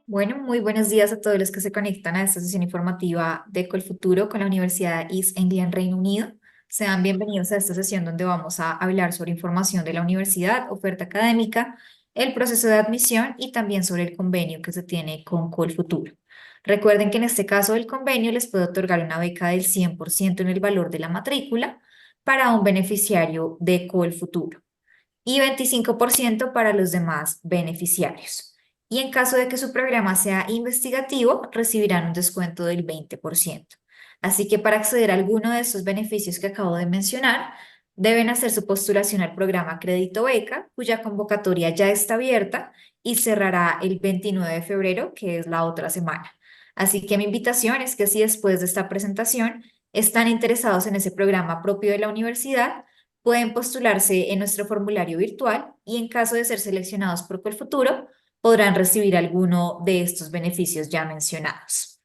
Bueno, muy buenos días a todos los que se conectan a esta sesión informativa de Colfuturo con la Universidad East Anglia en Reino Unido. Sean bienvenidos a esta sesión donde vamos a hablar sobre información de la universidad, oferta académica, el proceso de admisión y también sobre el convenio que se tiene con Colfuturo. Recuerden que en este caso el convenio les puede otorgar una beca del 100% en el valor de la matrícula para un beneficiario de Colfuturo y 25% para los demás beneficiarios. Y en caso de que su programa sea investigativo, recibirán un descuento del 20%. Así que para acceder a alguno de estos beneficios que acabo de mencionar, deben hacer su postulación al programa Crédito Beca, cuya convocatoria ya está abierta y cerrará el 29 de febrero, que es la otra semana. Así que mi invitación es que si después de esta presentación están interesados en ese programa propio de la universidad, pueden postularse en nuestro formulario virtual y en caso de ser seleccionados por Colfuturo, podrán recibir alguno de estos beneficios ya mencionados.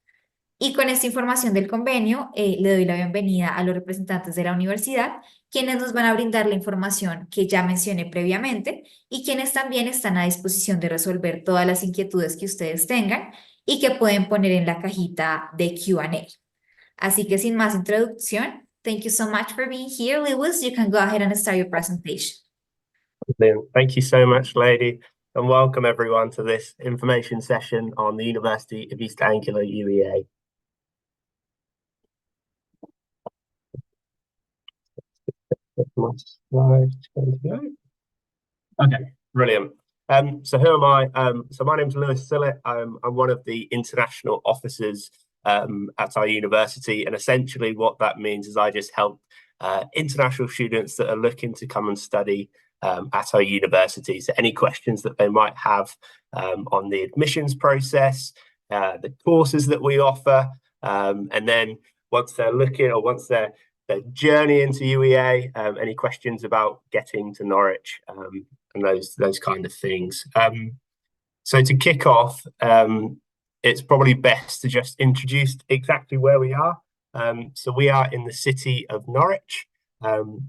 Y con esta información del convenio, le doy la bienvenida a los representantes de la universidad, quienes nos van a brindar la información que ya mencioné previamente y quienes también están a disposición de resolver todas las inquietudes que ustedes tengan y que pueden poner en la cajita de Q&A. Así que sin más introducción, thank you so much for being here, Lewis. You can go ahead and start your presentation. Brilliant. Thank you so much, Lady, and welcome everyone to this information session on the University of East Anglia, UEA. Okay, brilliant. So who am I? So my name is Lewis Sillett. I'm one of the international officers at our university, and essentially what that means is I just help international students that are looking to come and study at our university. So any questions that they might have on the admissions process, the courses that we offer, and then once they're looking or once their journey into UEA, any questions about getting to Norwich and those kind of things. So to kick off, it's probably best to just introduce exactly where we are. So we are in the city of Norwich.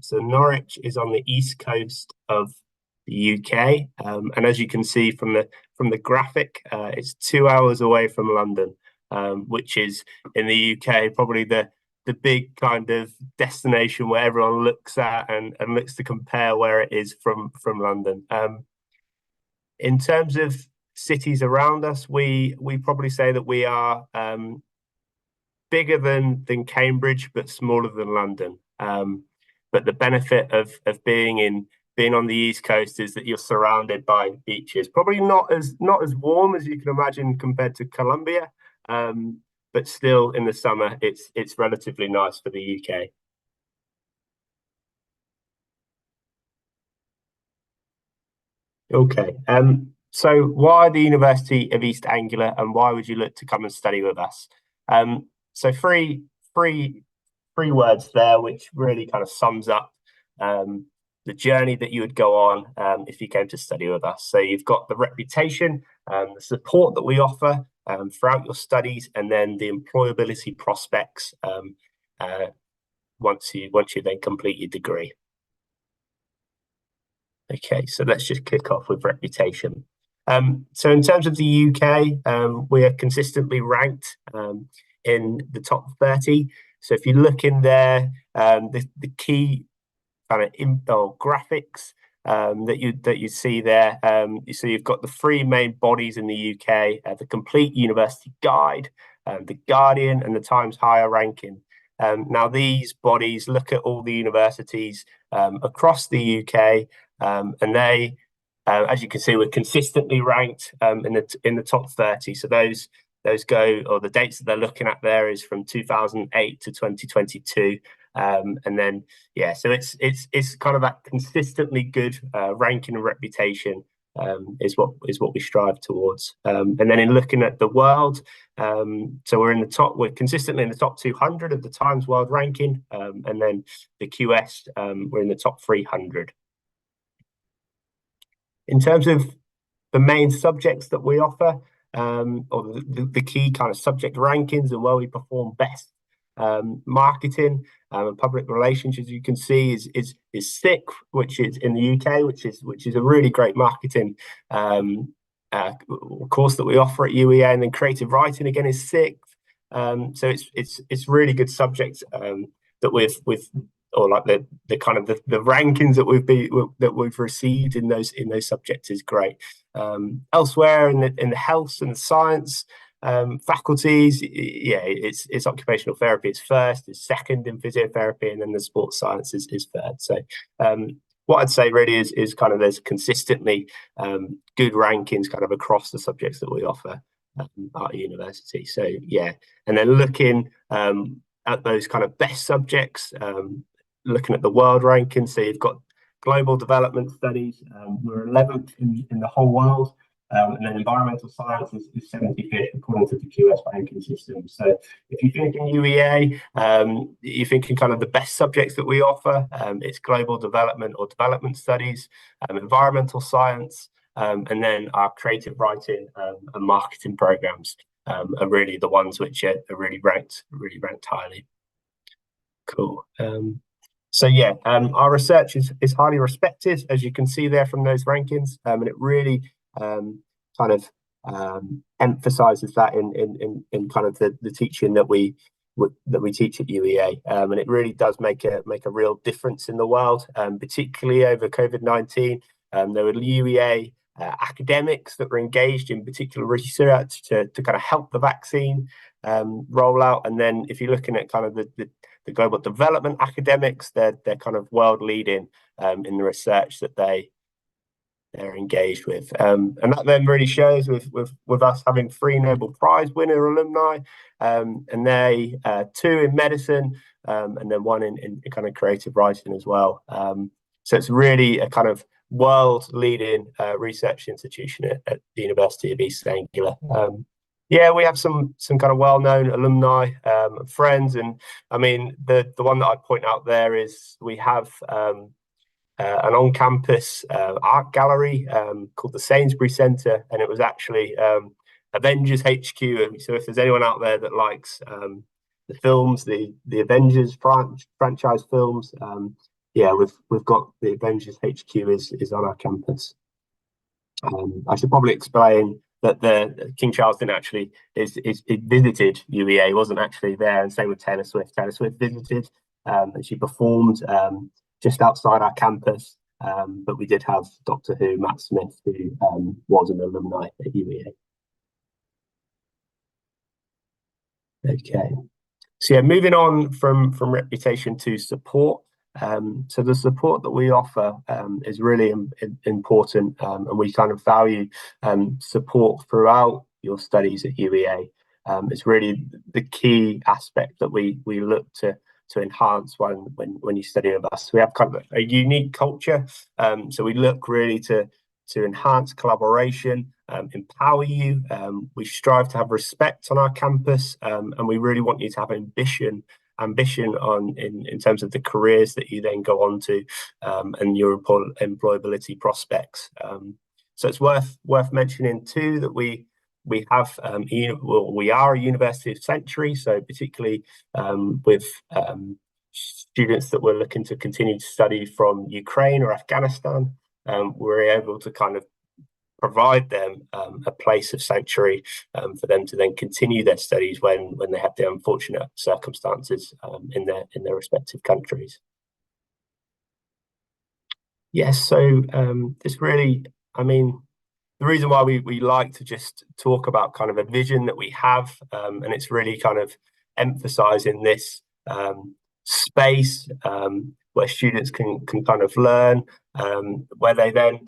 So Norwich is on the east coast of the UK, and as you can see from the graphic, it's 2 hours away from London, which is in the UK probably the big kind of destination where everyone looks at and looks to compare where it is from London. In terms of cities around us, we probably say that we are bigger than Cambridge, but smaller than London. But the benefit of being on the East Coast is that you're surrounded by beaches. Probably not as warm as you can imagine compared to Colombia, but still in the summer it's relatively nice for the UK. Okay. So why the University of East Anglia, and why would you look to come and study with us? So three words there, which really kind of sums up the journey that you would go on if you came to study with us. So you've got the reputation, the support that we offer throughout your studies, and then the employability prospects once you then complete your degree. Okay, so let's just kick off with reputation. So in terms of the UK, we are consistently ranked in the top 30. So if you look in there, the key kind of graphics that you see there, so you've got the three main bodies in the UK: the Complete University Guide, the Guardian, and the Times Higher Ranking. Now these bodies look at all the universities across the UK, and they, as you can see, we're consistently ranked in the top 30. So those go, or the dates that they're looking at there is from 2008 to 2022. And then so it's kind of that consistently good ranking and reputation is what we strive towards. And then in looking at the world, so we're consistently in the top 200 of the Times World Ranking, and then the QS, we're in the top 300. In terms of the main subjects that we offer, or the key kind of subject rankings and where we perform best, marketing and public relations, as you can see, is SICK, which is in the UK, which is a really great marketing course that we offer at UEA, and then creative writing again is sixth. So it's really good subjects that we've or like the kind of the rankings that we've received in those subjects is great. Elsewhere in the health and the science faculties, yeah, it's occupational therapy is first, is second in physiotherapy, and then the sports science is third. So what I'd say really is kind of there's consistently good rankings kind of across the subjects that we offer at university. So yeah, and then looking at those kind of best subjects, looking at the world rankings. So you've got global development studies, we're 11th in the whole world. And then environmental science is 75th according to the QS ranking system. So if you think in UEA, you're thinking kind of the best subjects that we offer, it's global development or development studies, environmental science, and then our creative writing and marketing programs are really the ones which are really ranked highly. Cool. So yeah, our research is highly respected, as you can see there from those rankings, and it really kind of emphasizes that in kind of the teaching that we teach at UEA, and it really does make a real difference in the world, particularly over COVID-19. There were UEA academics that were engaged in particular research to kind of help the vaccine roll out, and then if you're looking at kind of the global development academics, they're kind of world leading in the research that they're engaged with, and that then really shows with us having 3 Nobel Prize winner alumni, and they 2 in medicine, and then 1 in kind of creative writing as well. So it's really a kind of world leading research institution at the University of East Anglia. Yeah, we have some kind of well-known alumni, friends, and I mean the one that I'd point out there is we have an on-campus art gallery called the Sainsbury Centre, and it was actually Avengers HQ. So if there's anyone out there that likes the films, the Avengers franchise films, yeah, we've got the Avengers HQ is on our campus. I should probably explain that the King Charles didn't actually it visited UEA, wasn't actually there, and same with Taylor Swift. Taylor Swift visited, and she performed just outside our campus, but we did have Doctor Who, Matt Smith, who was an alumni at UEA. Okay, so yeah, moving on from reputation to support. So the support that we offer is really important, and we kind of value support throughout your studies at UEA. It's really the key aspect that we look to enhance when you study with us. We have kind of a unique culture, so we look really to enhance collaboration, empower you. We strive to have respect on our campus, and we really want you to have ambition on in terms of the careers that you then go on to, and your employability prospects. So it's worth mentioning too that we have we are a university of century, so particularly with students that were looking to continue to study from Ukraine or Afghanistan, we're able to kind of provide them a place of sanctuary for them to then continue their studies when they have the unfortunate circumstances in their respective countries. Yes, so this really, I mean, the reason why we like to just talk about kind of a vision that we have, and it's really kind of emphasizing this space where students can kind of learn, where they then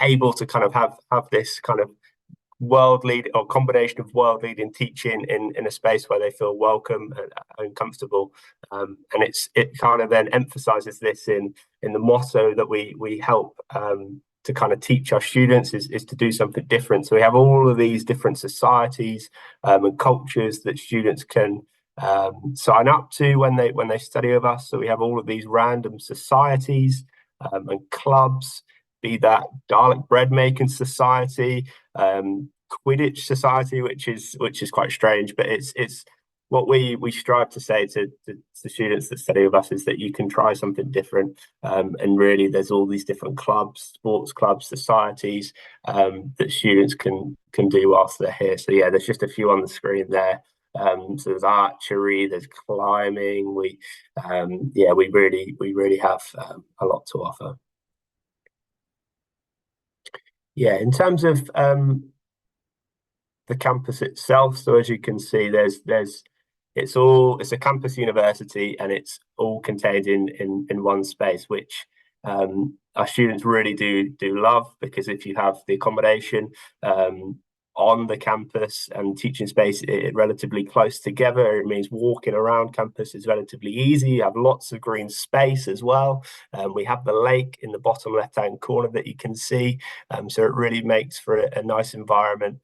able to kind of have this kind of world lead or combination of world leading teaching in a space where they feel welcome and comfortable, and it kind of then emphasizes this in the motto that we help to kind of teach our students is to do something different. So we have all of these different societies and cultures that students can sign up to when they study with us. So we have all of these random societies and clubs, be that Dalek bread making society, Quidditch society, which is quite strange, but it's what we strive to say to students that study with us is that you can try something different, and really there's all these different clubs, sports clubs, societies, that students can do whilst they're here. So yeah, there's just a few on the screen there. So there's archery, there's climbing. We really have a lot to offer. Yeah, in terms of the campus itself, so as you can see, it's a campus university, and it's all contained in one space, which our students really do love, because if you have the accommodation on the campus and teaching space relatively close together, it means walking around campus is relatively easy. You have lots of green space as well. We have the lake in the bottom left-hand corner that you can see, so it really makes for a nice environment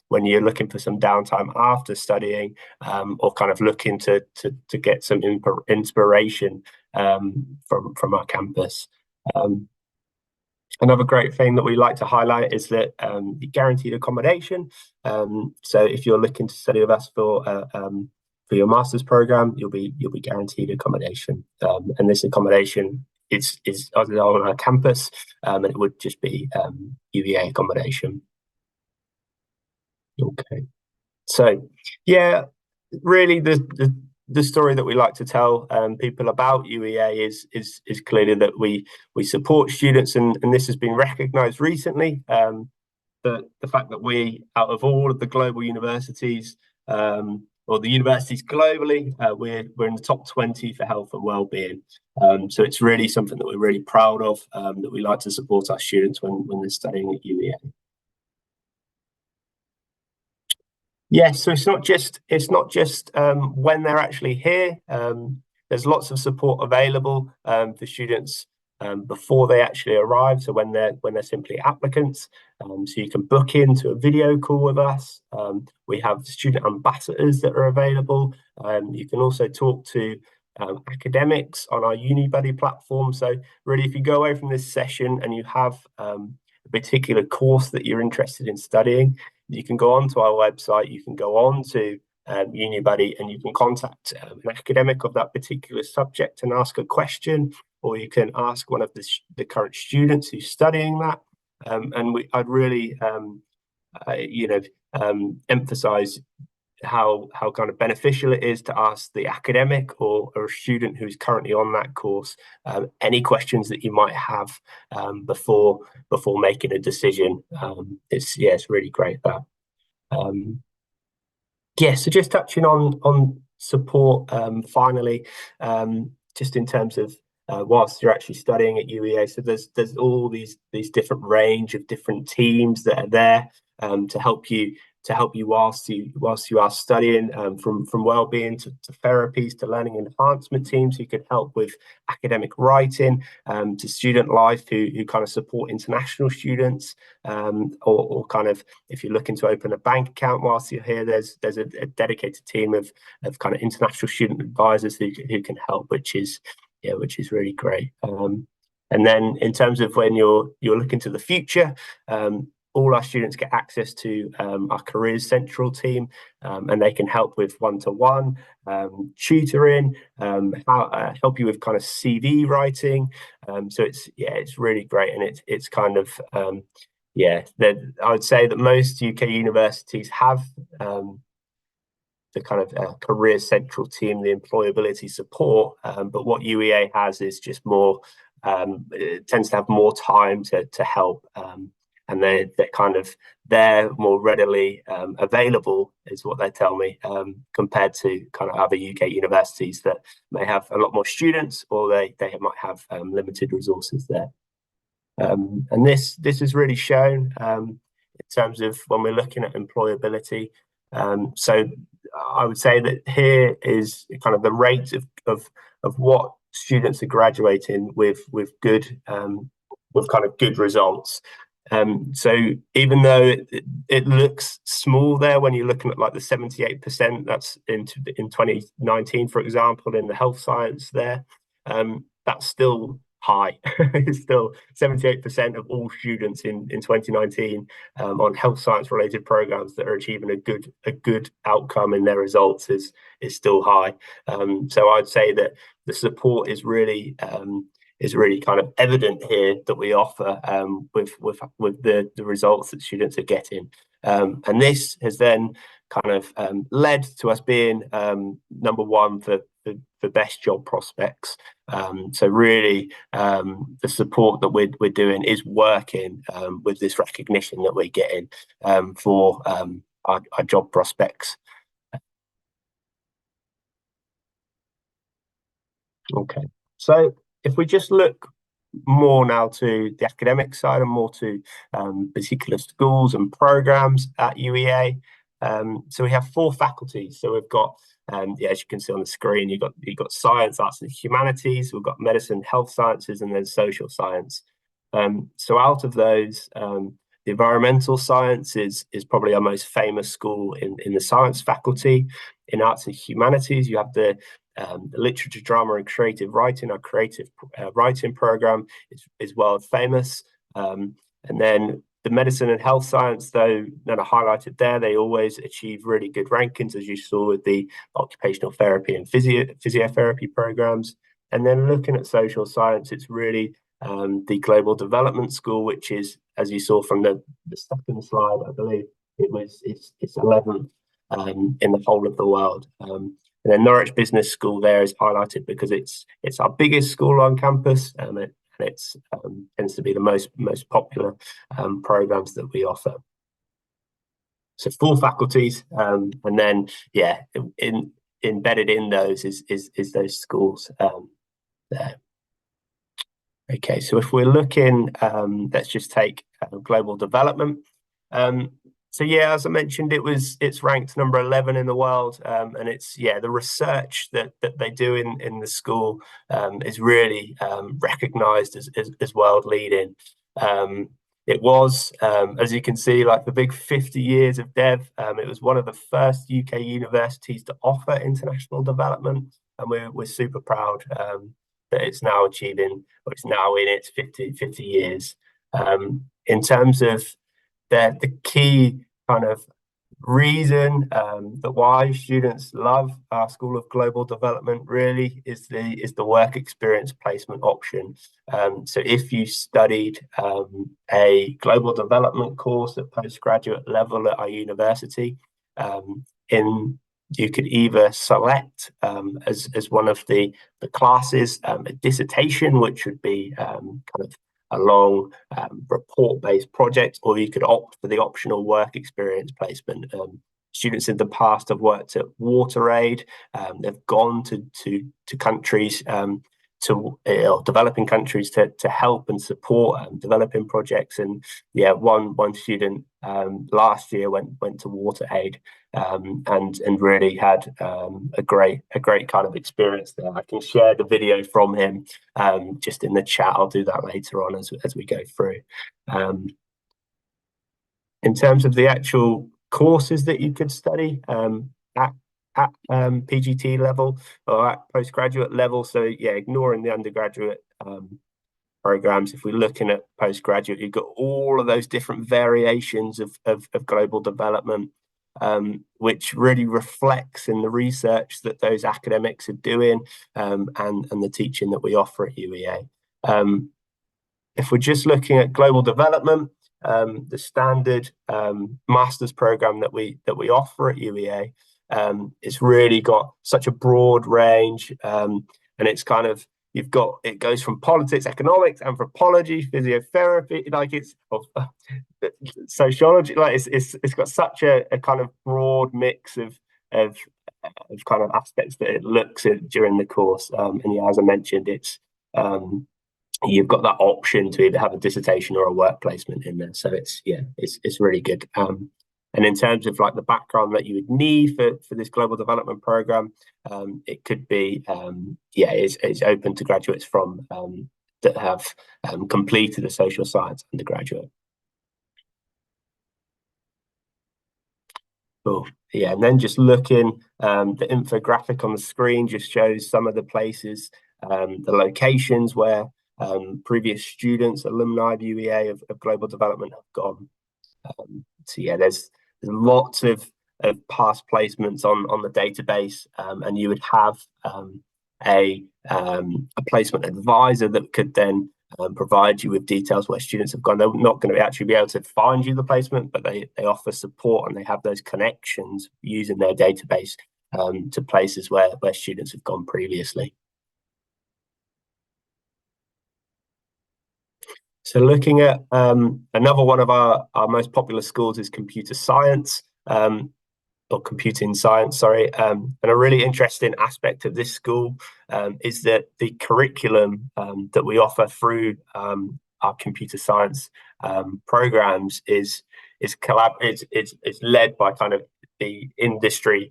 when you're looking for some downtime after studying, or kind of looking to get some inspiration from our campus. Another great thing that we like to highlight is that the guaranteed accommodation. So if you're looking to study with us for your master's program, you'll be guaranteed accommodation, and this accommodation is on our campus, and it would just be UEA accommodation. Okay, so yeah, really the story that we like to tell people about UEA is clearly that we support students, and this has been recognised recently. The fact that we, out of all of the global universities, or the universities globally, we're in the top 20 for health and well-being. So it's really something that we're really proud of, that we like to support our students when they're studying at UEA. Yes, so it's not just when they're actually here. There's lots of support available for students before they actually arrive. So when they're simply applicants, so you can book into a video call with us. We have student ambassadors that are available. You can also talk to academics on our UniBuddy platform. So really, if you go away from this session and you have a particular course that you're interested in studying, you can go onto our website, you can go on to UniBuddy, and you can contact an academic of that particular subject and ask a question, or you can ask one of the current students who's studying that. And I'd really, emphasize how kind of beneficial it is to ask the academic or a student who's currently on that course any questions that you might have before making a decision. It's really great that. So just touching on support finally, just in terms of whilst you're actually studying at UEA, so there's all these different range of different teams that are there to help you whilst you are studying, from wellbeing to therapies to learning enhancement teams who could help with academic writing, to student life who kind of support international students, or kind of if you're looking to open a bank account whilst you're here, there's a dedicated team of kind of international student advisors who can help, which is really great. And then in terms of when you're looking to the future, all our students get access to our Careers Central team, and they can help with one-to-one tutoring, help you with kind of CV writing. So it's really great, and it's kind of I would say that most UK universities have the kind of Careers Central team, the employability support, but what UEA has is just more. It tends to have more time to help. And they're more readily available, is what they tell me, compared to kind of other UK universities that may have a lot more students, or they might have limited resources there. And this is really shown in terms of when we're looking at employability. So I would say that here is kind of the rate of what students are graduating with good with kind of good results. So even though it looks small there when you're looking at like the 78%, that's in 2019, for example, in the health science there, that's still high. It's still 78% of all students in 2019 on health science related programs that are achieving a good outcome in their results is still high. So I'd say that the support is really kind of evident here that we offer with the results that students are getting. And this has then kind of led to us being number one for best job prospects. So really, the support that we're doing is working with this recognition that we're getting for our job prospects. Okay, so if we just look more now to the academic side and more to particular schools and programs at UEA. So we have 4 faculties. So we've got, as you can see on the screen, you've got science, arts and humanities, we've got medicine, health sciences, and then social science. So out of those, the environmental science is probably our most famous school in the science faculty. In arts and humanities, you have the literature, drama, and creative writing. Our creative writing program is world famous. And then the medicine and health science, though that are highlighted there, they always achieve really good rankings, as you saw with the occupational therapy and physiotherapy programs. And then looking at social science, it's really the global development school, which is, as you saw from the second slide, I believe it's 11th in the whole of the world. And then Norwich Business School there is highlighted because it's our biggest school on campus, and it tends to be the most popular programs that we offer. So 4 faculties, and then embedded in those is those schools there. Okay, so if we're looking, let's just take global development. So yeah, as I mentioned, it's ranked number 11 in the world, and it's the research that they do in the school is really recognised as world leading. It was, as you can see, like the big 50 years of Dev. It was one of the first UK universities to offer international development, and we're super proud that it's now achieving, or it's now in its 50 years. In terms of the key kind of reason that why students love our School of Global Development really is the work experience placement option. So if you studied a global development course at postgraduate level at our university, you could either select as one of the classes a dissertation, which would be kind of a long report-based project, or you could opt for the optional work experience placement. Students in the past have worked at WaterAid. They've gone to countries, developing countries to help and support developing projects. And one student last year went to WaterAid and really had a great kind of experience there. I can share the video from him just in the chat. I'll do that later on as we go through. In terms of the actual courses that you could study at PGT level or at postgraduate level, so ignoring the undergraduate programs, if we're looking at postgraduate, you've got all of those different variations of global development, which really reflects in the research that those academics are doing and the teaching that we offer at UEA. If we're just looking at global development, the standard master's program that we offer at UEA, it's really got such a broad range, and it's kind of, it goes from politics, economics, anthropology, physiotherapy, like it's sociology, like it's got such a kind of broad mix of kind of aspects that it looks at during the course. And as I mentioned, it's you've got that option to either have a dissertation or a work placement in there. So it's really good. And in terms of like the background that you would need for this global development program, it could be it's open to graduates from that have completed a social science undergraduate. Cool. Yeah, and then just looking, the infographic on the screen just shows some of the places, the locations where previous students, alumni of UEA of global development have gone. So yeah, there's lots of past placements on the database, and you would have a placement advisor that could then provide you with details where students have gone. They're not going to actually be able to find you the placement, but they offer support and they have those connections using their database to places where students have gone previously. So looking at another one of our most popular schools is computer science, or computing science, sorry. And a really interesting aspect of this school is that the curriculum that we offer through our computer science programs is led by kind of the industry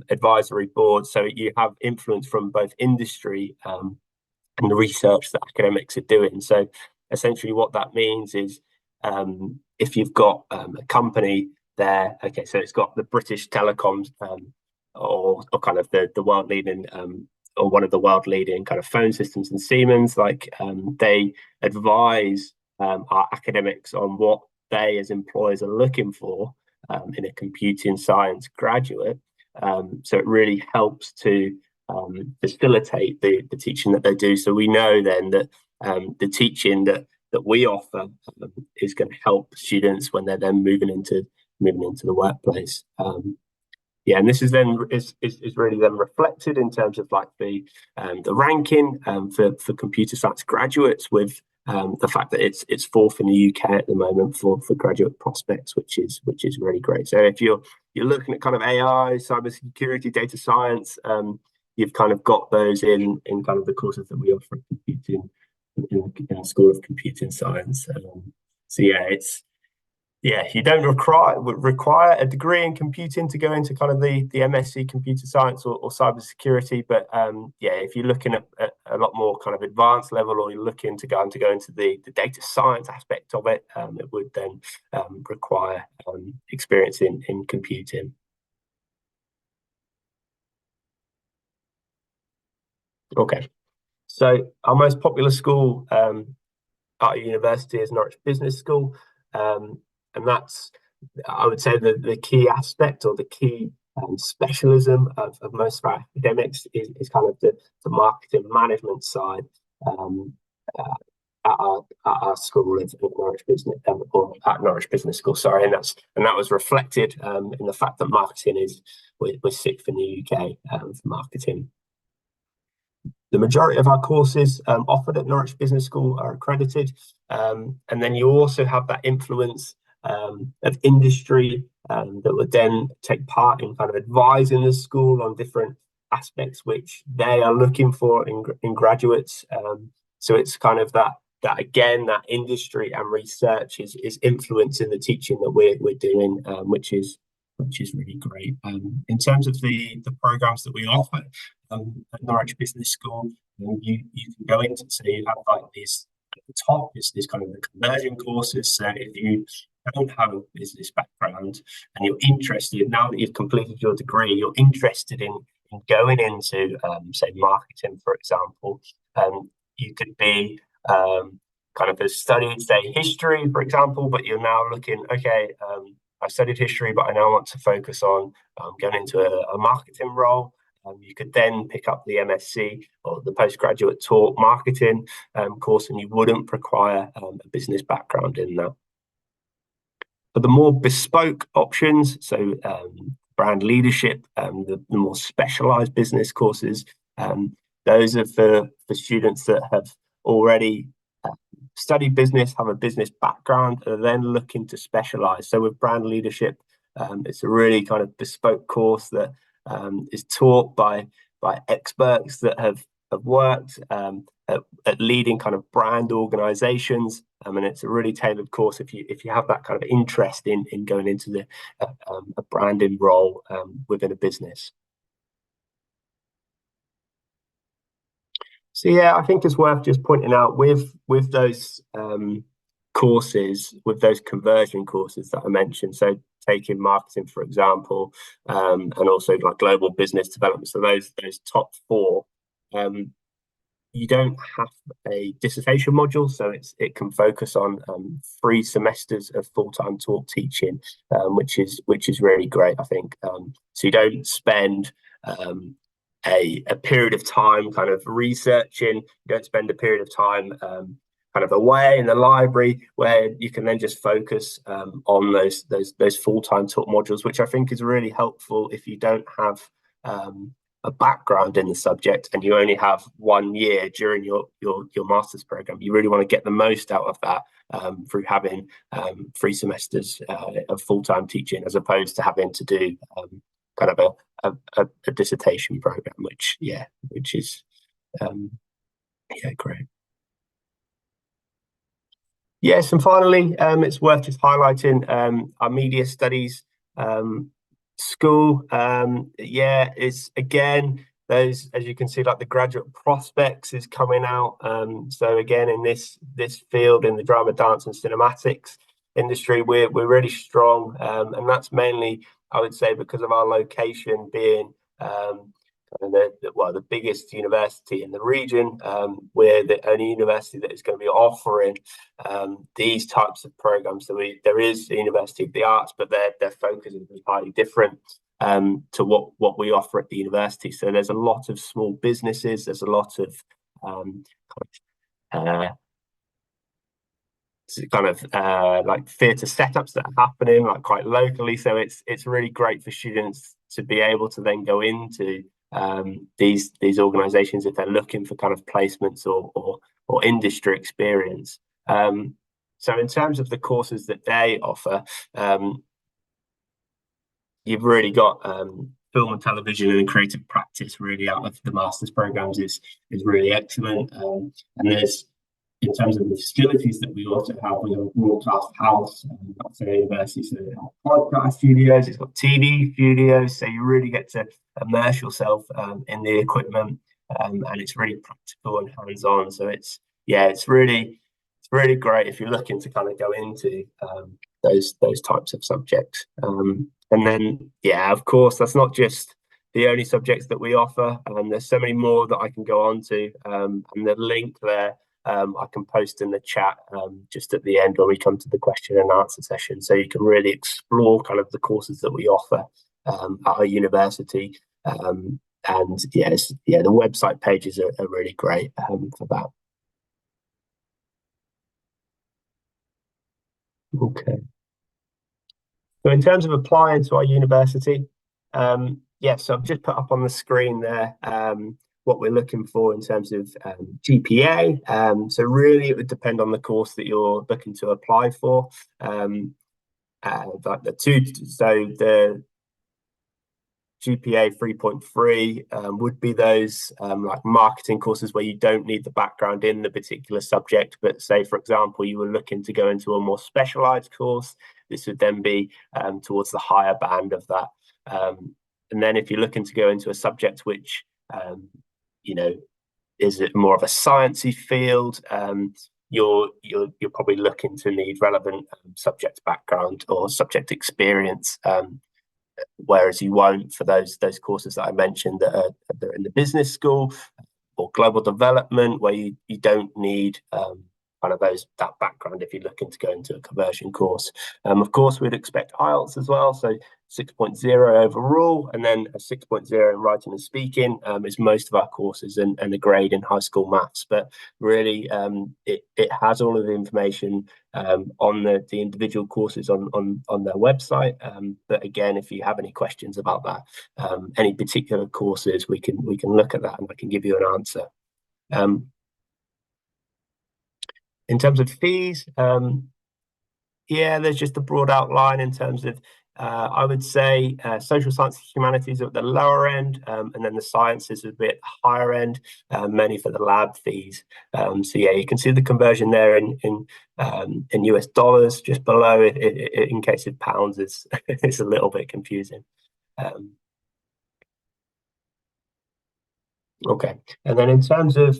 advisory board. So you have influence from both industry and the research that academics are doing. So essentially what that means is if you've got a company there, okay, so it's got the British telecoms or kind of the world leading or one of the world leading kind of phone systems and Siemens, like they advise our academics on what they as employers are looking for in a computing science graduate. So it really helps to facilitate the teaching that they do. So we know then that the teaching that we offer is going to help students when they're then moving into the workplace. Yeah, and this is then is really then reflected in terms of like the ranking for computer science graduates, with the fact that it's fourth in the UK at the moment for graduate prospects, which is really great. So if you're looking at kind of AI, cybersecurity, data science, you've kind of got those in kind of the courses that we offer computing in the School of Computing Science. So yeah, you don't require a degree in computing to go into kind of the MSc computer science or cybersecurity, but yeah, if you're looking at a lot more kind of advanced level, or you're looking to go into the data science aspect of it, it would then require experience in computing. Okay, so our most popular school at university is Norwich Business School, and that's, I would say, the key aspect or the key specialism of most of our academics is kind of the marketing management side at our school of Norwich Business, or at Norwich Business School, sorry, and that was reflected in the fact that marketing we're sixth in the UK for marketing. The majority of our courses offered at Norwich Business School are accredited, and then you also have that influence of industry that would then take part in kind of advising the school on different aspects which they are looking for in graduates. So it's kind of that again, that industry and research is influencing the teaching that we're doing, which is really great. In terms of the programs that we offer at Norwich Business School, you can go into, so you have like these at the top is kind of the conversion courses. So if you don't have a business background and you're interested, now that you've completed your degree, you're interested in going into say marketing, for example, you could be kind of has studied, say, history, for example, but you're now looking, okay, I studied history, but I now want to focus on going into a marketing role. You could then pick up the MSc or the postgraduate taught marketing course, and you wouldn't require a business background in that. But the more bespoke options, so brand leadership, the more specialized business courses, those are for students that have already studied business, have a business background, and are then looking to specialize. So with brand leadership, it's a really kind of bespoke course that is taught by experts that have worked at leading kind of brand organizations, and it's a really tailored course if you have that kind of interest in going into a branding role within a business. So yeah, I think it's worth just pointing out with those courses, with those conversion courses that I mentioned, so taking marketing, for example, and also like global business development, so those top four, you don't have a dissertation module, so it can focus on 3 semesters of full-time talk teaching, which is really great, I think. So you don't spend a period of time kind of researching. You don't spend a period of time kind of away in the library, where you can then just focus on those full-time talk modules, which I think is really helpful if you don't have a background in the subject and you only have 1 year during your master's program. You really want to get the most out of that through having 3 semesters of full-time teaching, as opposed to having to do kind of a dissertation program, which is great. Yes, and finally, it's worth just highlighting our media studies school. It's again those, as you can see, like the graduate prospects is coming out. So again, in this field, in the drama, dance, and cinematics industry, we're really strong, and that's mainly, I would say, because of our location being the biggest university in the region. We're the only university that is going to be offering these types of programs. So there is the University of the Arts, but their focus is entirely different to what we offer at the university. So there's a lot of small businesses. There's a lot of like theatre setups that are happening like quite locally. So it's really great for students to be able to then go into these organizations if they're looking for kind of placements or industry experience. So in terms of the courses that they offer, you've really got film and television and creative practice really out of the master's programs is really excellent. And there's, in terms of the facilities that we also have, we have a broadcast house at the university, so they have podcast studios, it's got TV studios, so you really get to immerse yourself in the equipment, and it's really practical and hands-on. So it's really great if you're looking to kind of go into those types of subjects. And then of course, that's not just the only subjects that we offer, and there's so many more that I can go on to, and the link there I can post in the chat just at the end when we come to the question and answer session, so you can really explore kind of the courses that we offer at our university. And the website pages are really great for that. Okay. So in terms of applying to our university, so I've just put up on the screen there what we're looking for in terms of GPA. So really it would depend on the course that you're looking to apply for. Like the GPA 3.3 would be those like marketing courses where you don't need the background in the particular subject, but say, for example, you were looking to go into a more specialized course, this would then be towards the higher band of that. And then if you're looking to go into a subject which is it more of a sciencey field, you're probably looking to need relevant subject background or subject experience, whereas you won't for those courses that I mentioned that are in the business school or global development, where you don't need kind of that background if you're looking to go into a conversion course. Of course, we'd expect IELTS as well, so 6.0 overall, and then a 6.0 in writing and speaking is most of our courses, and a grade in high school maths. But really, it has all of the information on the individual courses on their website. But again, if you have any questions about that, any particular courses, we can look at that and I can give you an answer. In terms of fees, there's just a broad outline in terms of I would say social science and humanities are at the lower end, and then the sciences are a bit higher end, mainly for the lab fees. So you can see the conversion there in US dollars just below it, in case of pounds it's it's a little bit confusing. Okay, and then in terms of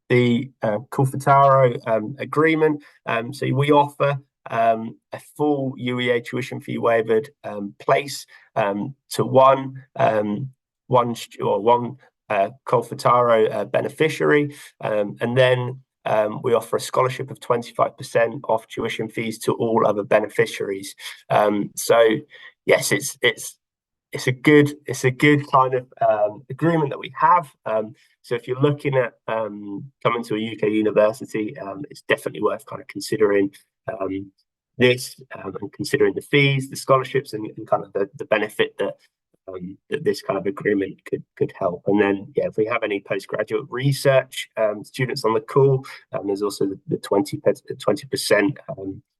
the Kufataro agreement, so we offer a full UEA tuition fee waived place to one Colfataro beneficiary, and then we offer a scholarship of 25% off tuition fees to all other beneficiaries. So yes, it's a good kind of agreement that we have. So if you're looking at coming to a UK university, it's definitely worth kind of considering this and considering the fees, the scholarships, and kind of the benefit that this kind of agreement could help. And then, yeah, if we have any postgraduate research students on the call, there's also the 20%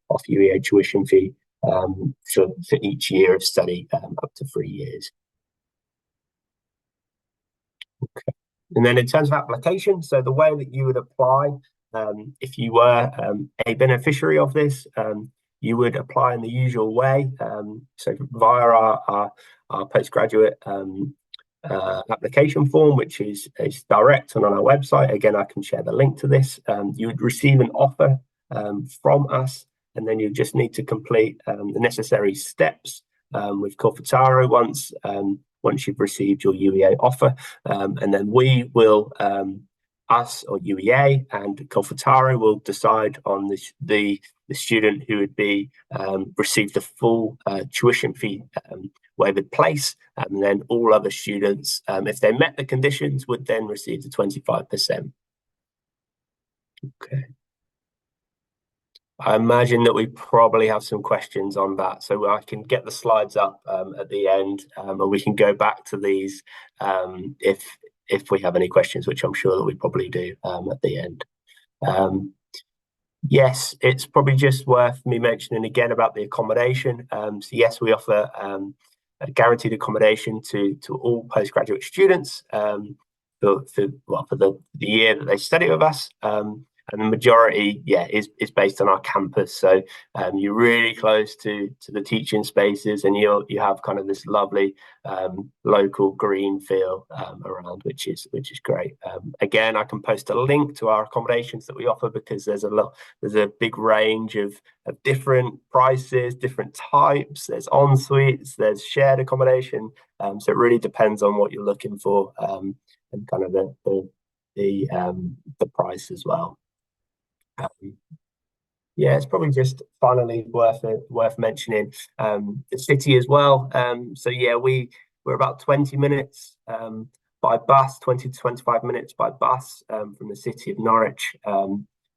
off UEA tuition fee for each year of study up to 3 years. Okay. And then in terms of application, so the way that you would apply, if you were a beneficiary of this, you would apply in the usual way, so via our postgraduate application form, which is direct and on our website. Again, I can share the link to this. You would receive an offer from us, and then you just need to complete the necessary steps with Colfataro once you've received your UEA offer, and then we will us or UEA and Colfataro will decide on the student who would be receive the full tuition fee waived place, and then all other students, if they met the conditions, would then receive the 25%. Okay. I imagine that we probably have some questions on that, so I can get the slides up at the end, and we can go back to these if we have any questions, which I'm sure that we probably do at the end. Yes, it's probably just worth me mentioning again about the accommodation. So yes, we offer a guaranteed accommodation to all postgraduate students for the year that they study with us. And the majority, is based on our campus. So you're really close to the teaching spaces, and you have kind of this lovely local green feel around, which is great. Again, I can post a link to our accommodations that we offer, because there's a big range of different prices, different types. There's en suites, there's shared accommodation. So it really depends on what you're looking for and kind of the price as well. Yeah, it's probably just finally worth mentioning the city as well. So yeah, we're about 20 minutes by bus, 20 to 25 minutes by bus from the city of Norwich,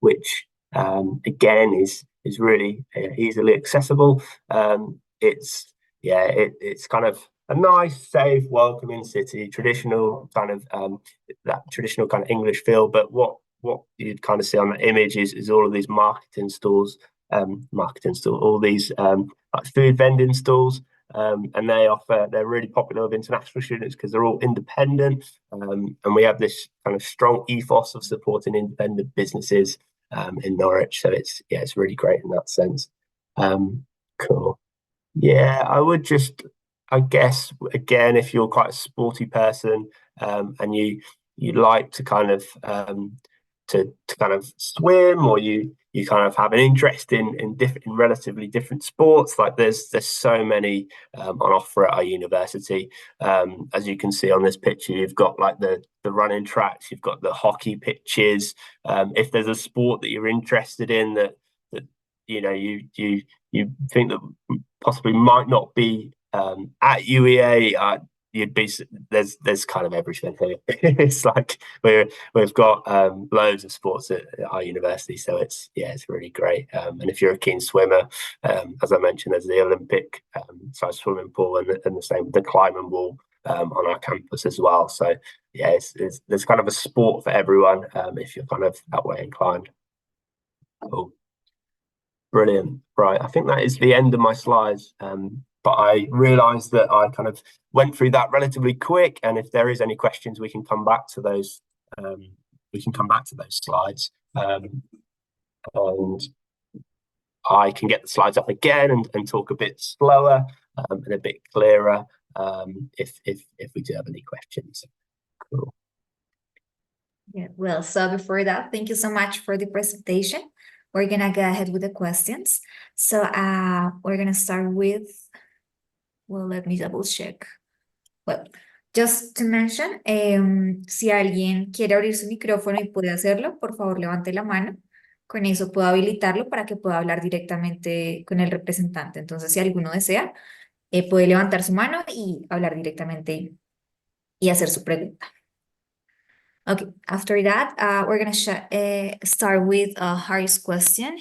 which again is really easily accessible. It's kind of a nice, safe, welcoming city, traditional kind of that traditional kind of English feel, but what you'd kind of see on that image is all of these marketing stalls, all these like food vending stalls, and they're really popular with international students because they're all independent, and we have this kind of strong ethos of supporting independent businesses in Norwich. So it's really great in that sense. Cool. Yeah, I would just, I guess, again, if you're quite a sporty person and you like to kind of to kind of swim, or you kind of have an interest in relatively different sports, like there's so many on offer at our university. As you can see on this picture, you've got like the running tracks, you've got the hockey pitches. If there's a sport that you're interested in that you know you think that possibly might not be at UEA, there's kind of everything here. It's like we've got loads of sports at our university, so it's really great. And if you're a keen swimmer, as I mentioned, there's the Olympic size swimming pool and the same, the climbing wall on our campus as well. So yeah, there's kind of a sport for everyone if you're kind of that way inclined. Cool. Brilliant. Right, I think that is the end of my slides. But I realised that I kind of went through that relatively quick, and if there is any questions, we can come back to those. Slides, and I can get the slides up again and talk a bit slower and a bit clearer if we do have any questions. Cool. Yeah, well, so before that, thank you so much for the presentation. We're gonna go ahead with the questions. So we're gonna start with, well, let me double check. Well, Just to mention, si alguien quiere abrir su micrófono y puede hacerlo, por favor levante la mano. Con eso puedo habilitarlo para que pueda hablar directamente con el representante. Entonces, si alguno desea, puede levantar su mano y hablar directamente y hacer su pregunta. Okay, after that, we're gonna start with Harry's question.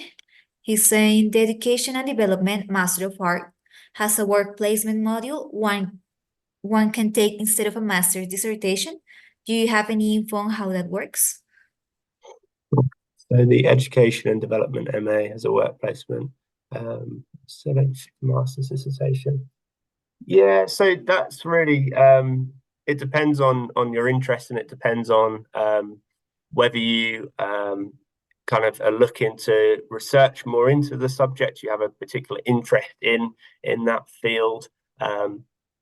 He's saying the Education and Development Master of Art has a work placement module one can take instead of a master's dissertation. Do you have any info on how that works? So the Education and Development MA has a work placement, master's dissertation. Yeah, so that's really it depends on your interest, and it depends on whether you kind of are looking to research more into the subject, you have a particular interest in that field,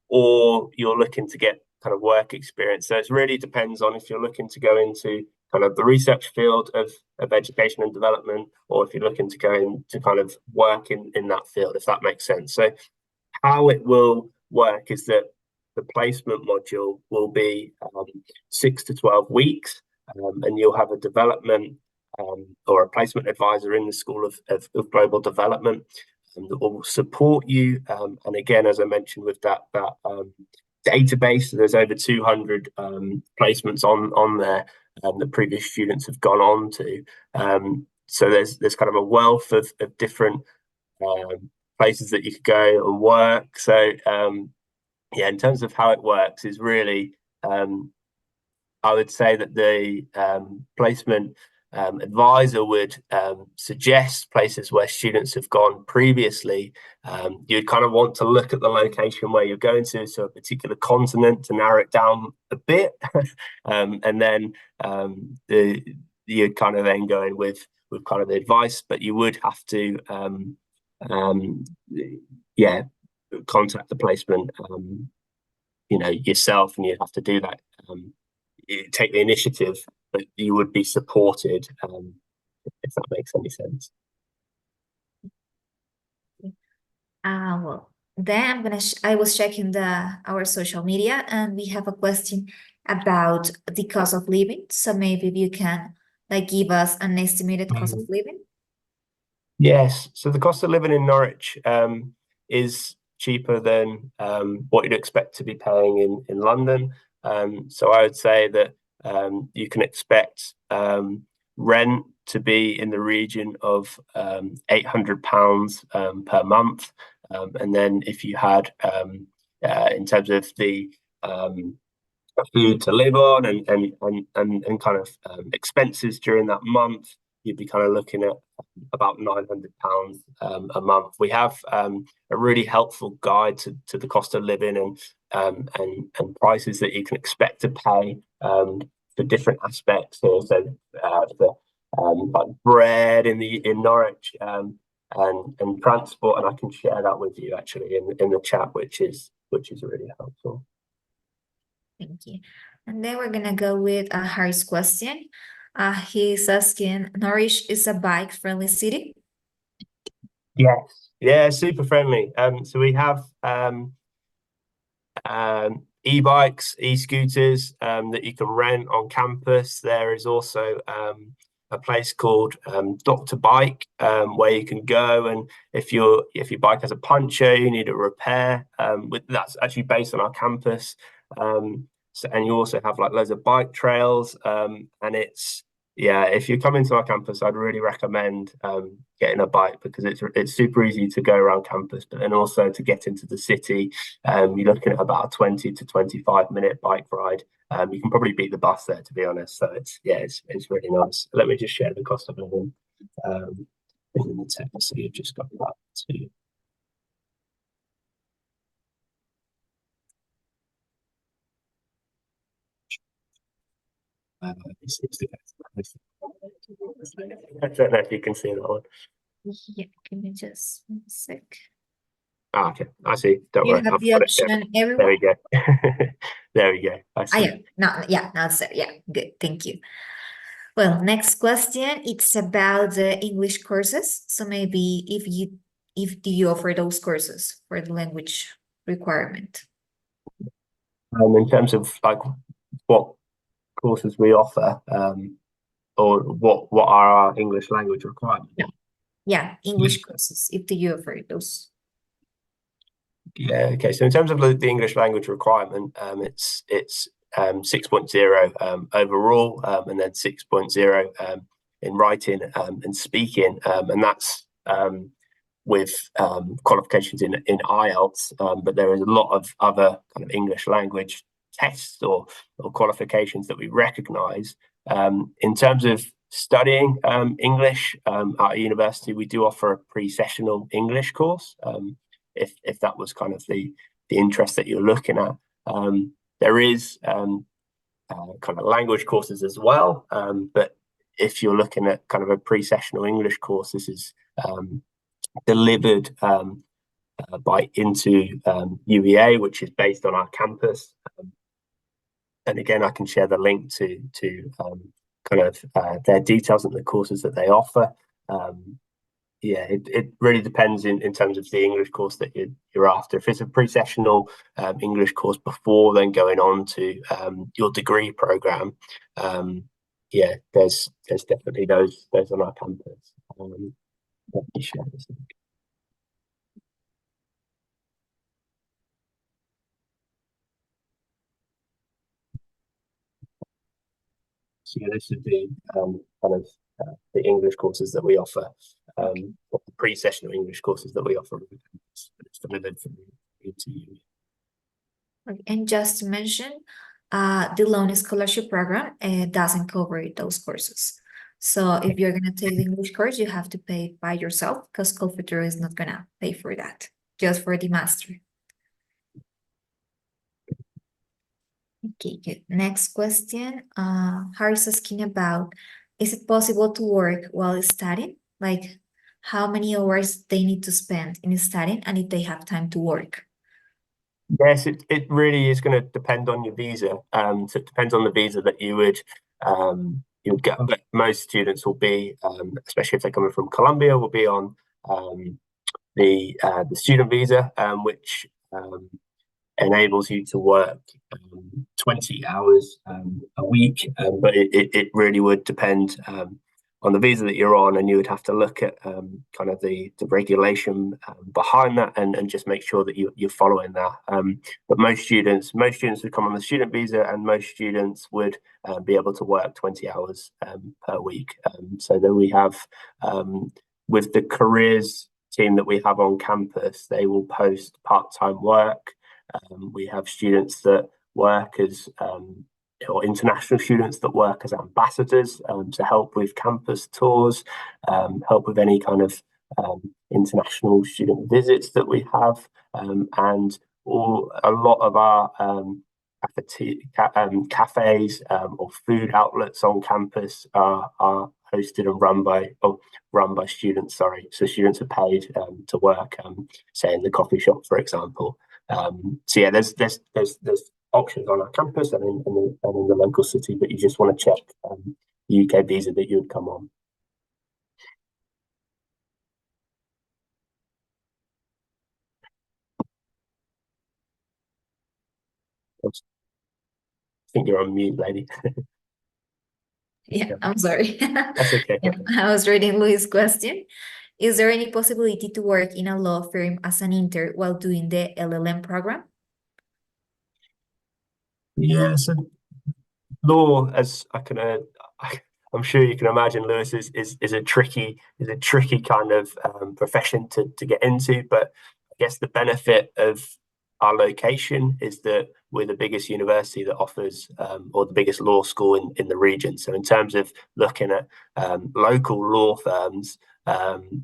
or you're looking to get kind of work experience. So it really depends on if you're looking to go into kind of the research field of education and development, or if you're looking to go into kind of work in that field, if that makes sense. So how it will work is that the placement module will be 6 to 12 weeks, and you'll have a development or a placement advisor in the School of Global Development that will support you. And again, as I mentioned, with that database, there's over 200 placements on there that previous students have gone on to. So there's kind of a wealth of different places that you could go and work. So yeah, in terms of how it works is really, I would say that the placement advisor would suggest places where students have gone previously. You'd kind of want to look at the location where you're going to, so a particular continent, to narrow it down a bit. And then you'd kind of then go in with kind of the advice, but you would have to yeah, contact the placement yourself, and you'd have to do that, take the initiative, but you would be supported, if that makes any sense. Well, then I was checking our social media, and we have a question about the cost of living. So maybe you can give us an estimated cost of living. Yes, so the cost of living in Norwich is cheaper than what you'd expect to be paying in London. So I would say that you can expect rent to be in the region of £800 per month. And then if you had, in terms of the food to live on and kind of expenses during that month, you'd be kind of looking at about £900 a month. We have a really helpful guide to the cost of living and prices that you can expect to pay for different aspects here. So like bread in Norwich and transport, and I can share that with you actually in the chat, which is really helpful. Thank you. And then we're gonna go with Harry's question. He's asking, Norwich is a bike-friendly city? Yes, yeah, super friendly. So we have e-bikes, e-scooters that you can rent on campus. There is also a place called Dr. Bike, where you can go, and if your bike has a puncture, you need a repair. That's actually based on our campus. And you also have like loads of bike trails, and if you come into our campus, I'd really recommend getting a bike, because it's super easy to go around campus, but then also to get into the city, you're looking at about a 20 to 25-minute bike ride. You can probably beat the bus there, to be honest. So it's really nice. Let me just share the cost of living in the text, so you've just got that too. I don't know if you can see that one. Yeah, give me just one sec. Okay, I see. Don't worry. You have the option everywhere. There we go. There we go. I see. Now it's there. Yeah, good. Thank you. Well, next question. It's about the English courses. So maybe do you offer those courses for the language requirement? In terms of like what courses we offer, or what are our English language requirements? Yeah, English courses, if you offer those. Yeah, okay. So in terms of the English language requirement, it's 6.0 overall, and then 6.0 in writing and speaking, and that's with qualifications in IELTS, but there is a lot of other kind of English language tests or qualifications that we recognise. In terms of studying English at a university, we do offer a pre-sessional English course, if that was kind of the interest that you're looking at. There is kind of language courses as well, but if you're looking at kind of a pre-sessional English course, this is delivered by into UEA, which is based on our campus. And again, I can share the link to kind of their details and the courses that they offer. Yeah, it really depends in terms of the English course that you're after. If it's a pre-sessional English course before then going on to your degree program, yeah, there's definitely those on our campus. Let me share this link. So yeah, this would be kind of the English courses that we offer, or the pre-sessional English courses that we offer. It's delivered from into you. And just to mention, the loan scholarship program doesn't cover those courses. So if you're going to take the English course, you have to pay it by yourself, because Colfuturo is not going to pay for that, just for the master. Okay, good. Next question. Harry's asking about, is it possible to work while studying? Like, how many hours they need to spend in studying and if they have time to work? Yes, it really is going to depend on your visa. So it depends on the visa that you would get. But most students will be, especially if they're coming from Colombia, will be on the student visa, which enables you to work 20 hours a week. But it really would depend on the visa that you're on, and you would have to look at kind of the regulation behind that and just make sure that you're following that. But most students would come on the student visa, and most students would be able to work 20 hours per week. So that we have, with the careers team that we have on campus, they will post part-time work. We have students that work as or international students that work as ambassadors to help with campus tours, help with any kind of international student visits that we have, and a lot of our cafes or food outlets on campus are hosted and run by students. Sorry, so students are paid to work, say in the coffee shop, for example. So yeah, there's options on our campus and in the local city, but you just want to check the UK visa that you would come on. I think you're on mute, lady. Yeah, I'm sorry. That's okay. Yeah, I was reading Louis' question. Is there any possibility to work in a law firm as an intern while doing the LLM program? Yeah, so law, as I'm sure you can imagine, Lewis, is a tricky kind of profession to get into. But I guess the benefit of our location is that we're the biggest university that offers, or the biggest law school in the region. So in terms of looking at local law firms,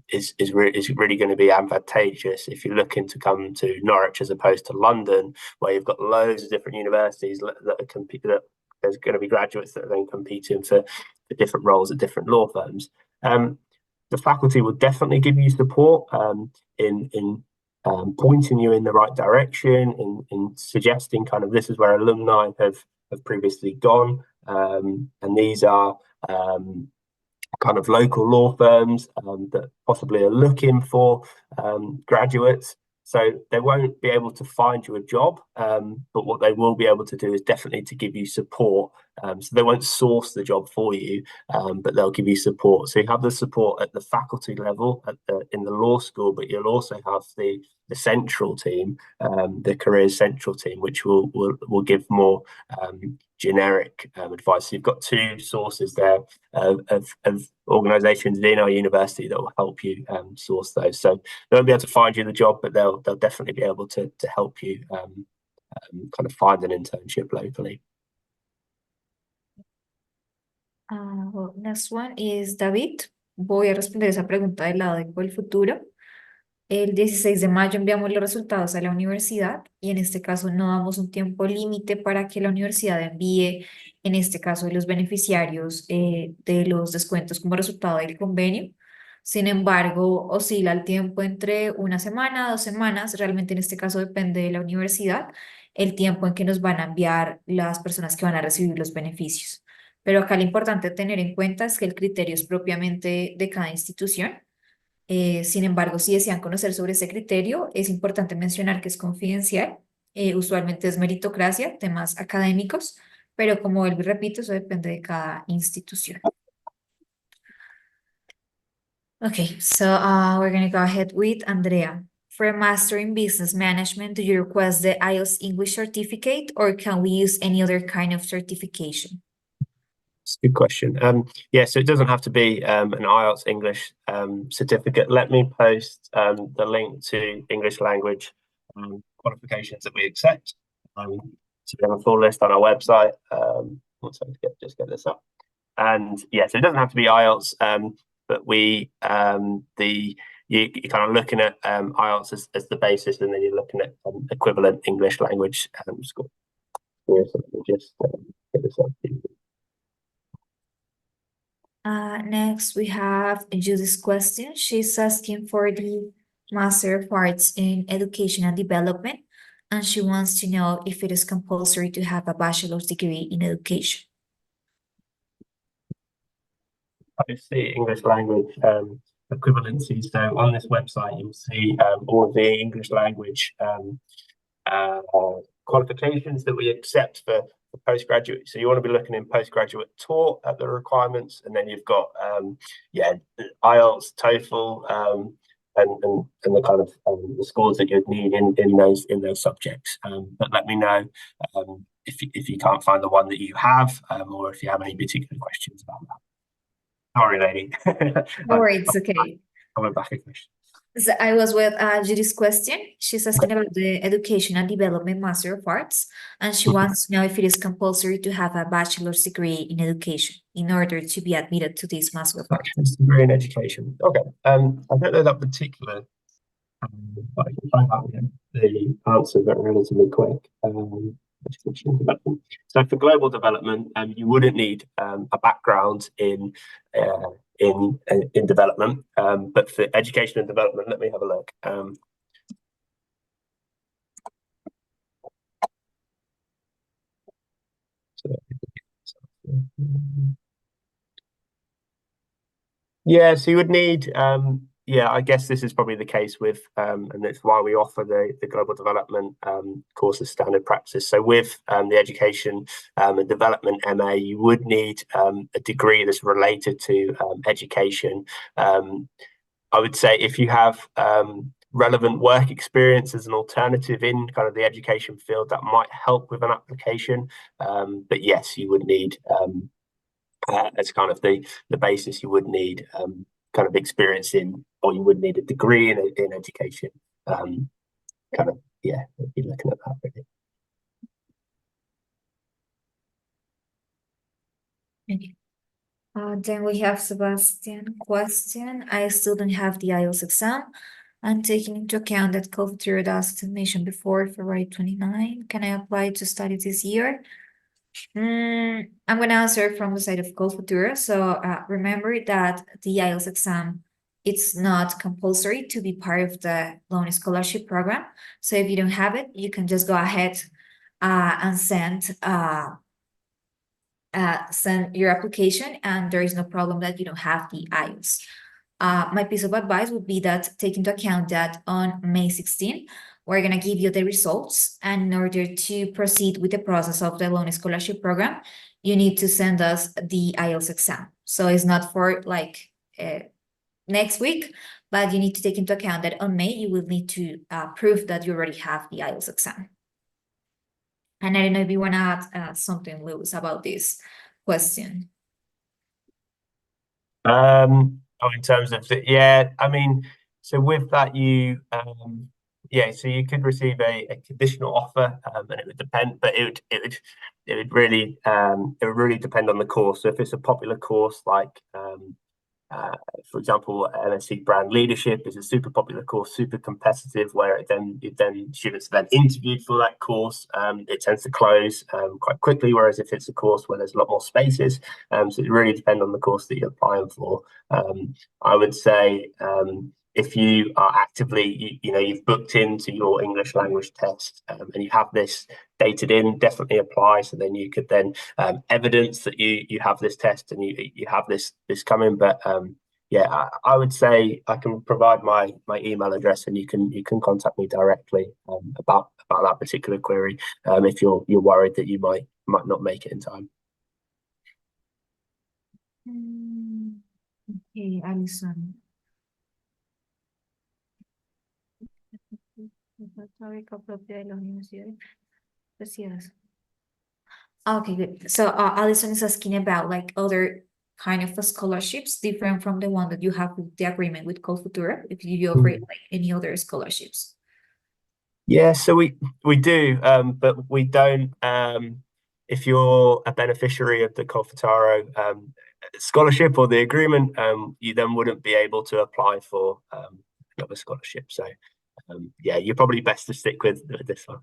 is really going to be advantageous if you're looking to come to Norwich as opposed to London, where you've got loads of different universities that are competing. There's going to be graduates that are then competing for different roles at different law firms. The faculty will definitely give you support in pointing you in the right direction, in suggesting kind of this is where alumni have previously gone, and these are kind of local law firms that possibly are looking for graduates. So they won't be able to find you a job, but what they will be able to do is definitely to give you support. So they won't source the job for you, but they'll give you support. So you have the support at the faculty level in the law school, but you'll also have the central team, the careers central team, which will give more generic advice. So you've got two sources there of organisations in our university that will help you source those. So they won't be able to find you the job, but they'll definitely be able to help you kind of find an internship locally. Well, next one is David. Voy a responder esa pregunta del lado del futuro. El 16 de mayo enviamos los resultados a la universidad y en este caso no damos un tiempo límite para que la universidad envíe, en este caso, los beneficiarios de los descuentos como resultado del convenio. Sin embargo, oscila el tiempo entre una semana, 2 semanas, realmente en este caso depende de la universidad, el tiempo en que nos van a enviar las personas que van a recibir los beneficios. Pero acá lo importante tener en cuenta es que el criterio es propiamente de cada institución. Sin embargo, si desean conocer sobre ese criterio, es importante mencionar que es confidencial, usualmente es meritocracia, temas académicos, pero como vuelvo y repito, eso depende de cada institución. Okay, so we're going to go ahead with Andrea. For a Master in Business Management, do you request the IELTS English certificate or can we use any other kind of certification? It's a good question. Yeah, so it doesn't have to be an IELTS English certificate. Let me post the link to English language qualifications that we accept. So we have a full list on our website. One second, just get this up. And yeah, so it doesn't have to be IELTS, but you you're kind of looking at IELTS as the basis, and then you're looking at equivalent English language score. Yeah, so let me just get this up. Next, we have Judy's question. She's asking for the Master of Arts in Education and Development, and she wants to know if it is compulsory to have a bachelor's degree in education. I see English language equivalency. So on this website, you'll see all of the English language qualifications that we accept for postgraduate. So you want to be looking in postgraduate taught at the requirements, and then you've got IELTS, TOEFL, and the kind of the scores that you'd need in those subjects. But let me know if you can't find the one that you have, or if you have any particular questions about that. Sorry, lady. No worries, it's okay. Coming back a question. So I was with Judy's question. She's asking about the Education and Development Master of Arts, and she wants to know if it is compulsory to have a bachelor's degree in education in order to be admitted to this Master of Arts. Bachelor's degree in education. Okay. I don't know that particular, but I can find out the answer very relatively quick. Education development. So for global development, you wouldn't need a background in development, but for education and development, let me have a look. Yeah, so you would need, I guess this is probably the case with, and that's why we offer the global development course as standard practice. So with the education and development MA, you would need a degree that's related to education. I would say if you have relevant work experience as an alternative in kind of the education field, that might help with an application. But yes, you would need as kind of the basis, you would need kind of experience in, or you would need a degree in education. Kind of, yeah, be looking at that really. Okay. Then we have Sebastian question. I still don't have the IELTS exam. I'm taking into account that COVID as mentioned before, February 29. Can I apply to study this year? I'm going to answer from the side of Futura. So remember that the IELTS exam, it's not compulsory to be part of the loan scholarship program. So if you don't have it, you can just go ahead and send your application, and there is no problem that you don't have the IELTS. My piece of advice would be that take into account that on May 16, we're going to give you the results. And in order to proceed with the process of the loan scholarship program, you need to send us the IELTS exam. So it's not for like next week, but you need to take into account that on May, you will need to prove that you already have the IELTS exam. And I don't know if you want to add something, Lewis, about this question. In terms of I mean, so with that, so you could receive a conditional offer, and it would depend, but it would really depend on the course. So if it's a popular course like for example, MSc Brand Leadership is a super popular course, super competitive, where students are then interviewed for that course. It tends to close quite quickly, whereas if it's a course where there's a lot more spaces, so it really depends on the course that you're applying for. I would say if you are actively, you've booked into your English language test and you have this dated in, definitely apply. So then you could then evidence that you have this test and you have this coming. But I would say I can provide my email address and you can contact me directly about that particular query if you're worried that you might not make it in time. Okay, Alison. Okay, good. So Alison is asking about like other kind of scholarships different from the one that you have with the agreement with Colfuturo, if you offer like any other scholarships. Yeah, so we do, but we don't. If you're a beneficiary of the Colfuturo scholarship or the agreement, you then wouldn't be able to apply for another scholarship. So you're probably best to stick with this one.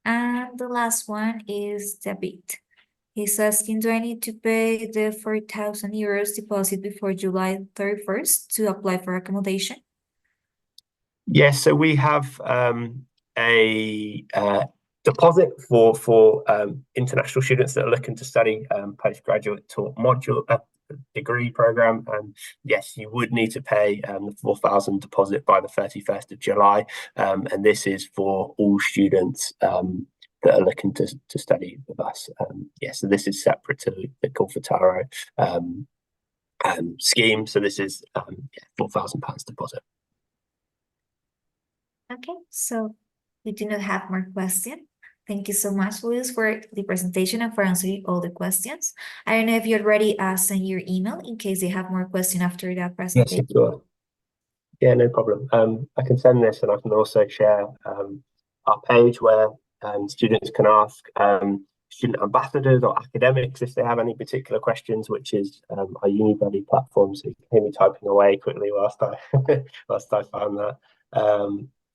And the last one is David. He's asking, do I need to pay the 4,000 euros deposit before July 31st to apply for accommodation? Yes, so we have a deposit for international students that are looking to study postgraduate module degree program. And yes, you would need to pay the 4,000 deposit by the 31st of July. And this is for all students that are looking to study with us. So this is separate to the Colfuturo scheme. So this is £4,000 deposit. Okay, so we do not have more questions. Thank you so much, Luis, for the presentation and for answering all the questions. I don't know if you already sent your email in case they have more questions after that presentation. Yes, sure. Yeah, no problem. I can send this, and I can also share our page where students can ask student ambassadors or academics if they have any particular questions, which is our UniBuddy platform. So you can hear me typing away quickly whilst I find that.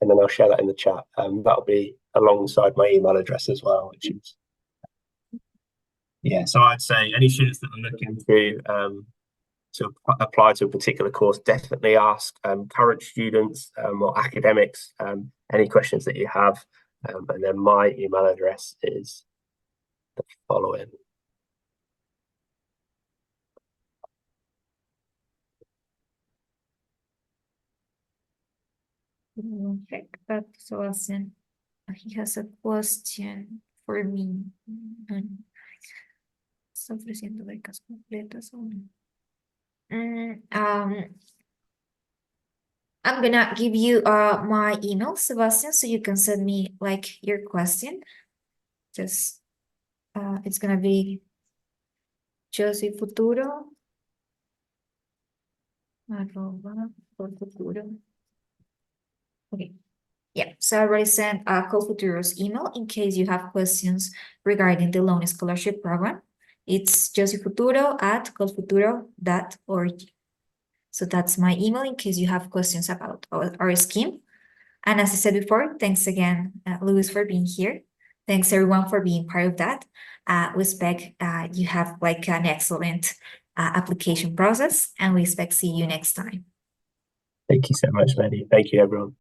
And then I'll share that in the chat. That'll be alongside my email address as well, which is so I'd say any students that are looking to apply to a particular course, definitely ask current students or academics any questions that you have. And then my email address is the following. Check that. So he has a question for me. ¿Está ofreciendo becas completas o no? I'm gonna give you my email, Sebastian, so you can send me like your question. Just it's gonna be josefuturo @colfuturo. Okay. Yeah, so I already sent Colfuturo's email in case you have questions regarding the loan scholarship program. It's josefuturo@colfuturo.org. So that's my email in case you have questions about our scheme. And as I said before, thanks again, Luis, for being here. Thanks everyone for being part of that. We expect you have like an excellent application process, and we expect to see you next time. Thank you so much, Maddie. Thank you, everyone.